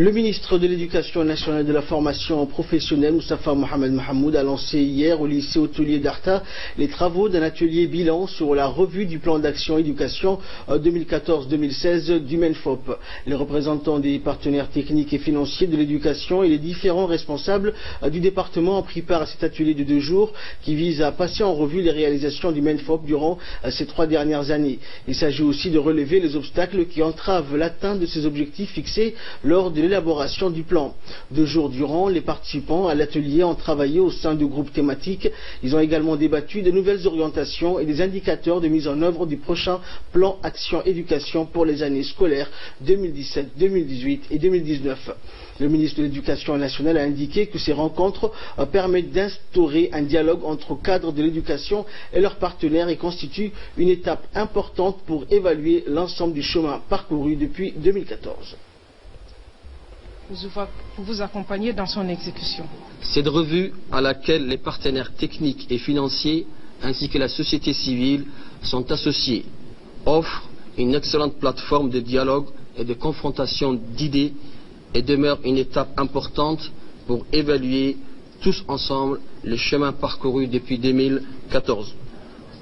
Le ministre de l'Éducation nationale et de la formation professionnelle, Moustapha Mohamed Mahamoud, a lancé hier au lycée hôtelier d'Arta les travaux d'un atelier bilan sur la revue du plan d'action éducation 2014-2016 du MENFOP. Les représentants des partenaires techniques et financiers de l'éducation et les différents responsables du département ont pris part à cet atelier de 2 jours qui vise à passer en revue les réalisations du MENFOP durant ces 3 dernières années. Il s'agit aussi de relever les obstacles qui entravent l'atteinte de ces objectifs fixés lors de l'élaboration du plan. 2 jours durant, les participants à l'atelier ont travaillé au sein de groupes thématiques. Ils ont également débattu de nouvelles orientations et des indicateurs de mise en œuvre du prochain plan Action Éducation pour les années scolaires 2017, 2018 et 2019. Le ministre de l'Éducation nationale a indiqué que ces rencontres permettent d'instaurer un dialogue entre cadres de l'éducation et leurs partenaires et constituent une étape importante pour évaluer l'ensemble du chemin parcouru depuis 2014. Pour vous accompagner dans son exécution. Cette revue, à laquelle les partenaires techniques et financiers ainsi que la société civile sont associés, offre une excellente plateforme de dialogue et de confrontation d'idées et demeure une étape importante pour évaluer tous ensemble le chemin parcouru depuis 2014.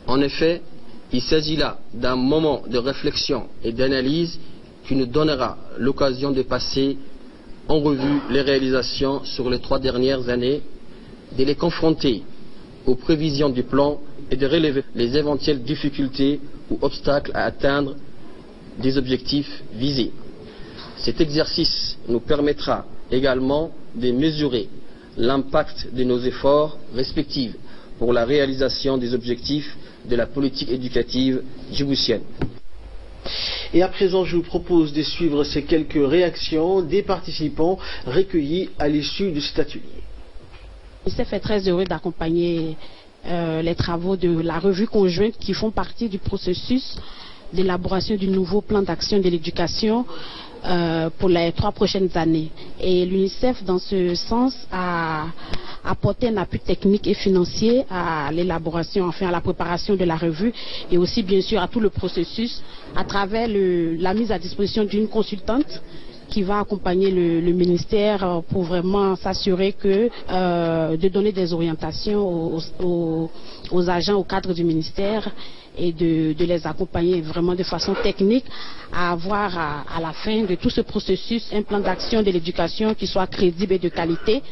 En effet, il s'agit là d'un moment de réflexion et d'analyse qui nous donnera l'occasion de passer en revue les réalisations sur les 3 dernières années, de les confronter aux prévisions du plan et de relever les éventuelles difficultés ou obstacles à atteindre des objectifs visés. Cet exercice nous permettra également de mesurer l'impact de nos efforts respectifs pour la réalisation des objectifs de la politique éducative djiboutienne. Et à présent, je vous propose de suivre ces quelques réactions des participants recueillis à l'issue de cet atelier. Je suis très heureux d'accompagner les travaux de la revue conjointe qui font partie du processus d'élaboration du nouveau plan d'action de l'éducation pour les 3 prochaines années. Et l'UNICEF, dans ce sens, a apporté un appui technique et financier à l'élaboration, enfin à la préparation de la revue et aussi bien sûr à tout le processus à travers la mise à disposition d'une consultante qui va accompagner le ministère pour vraiment s'assurer de donner des orientations aux agents, aux cadres du ministère et de les accompagner vraiment de façon technique à avoir à la fin de tout ce processus un plan d'action de l'éducation qui soit crédible et de qualité.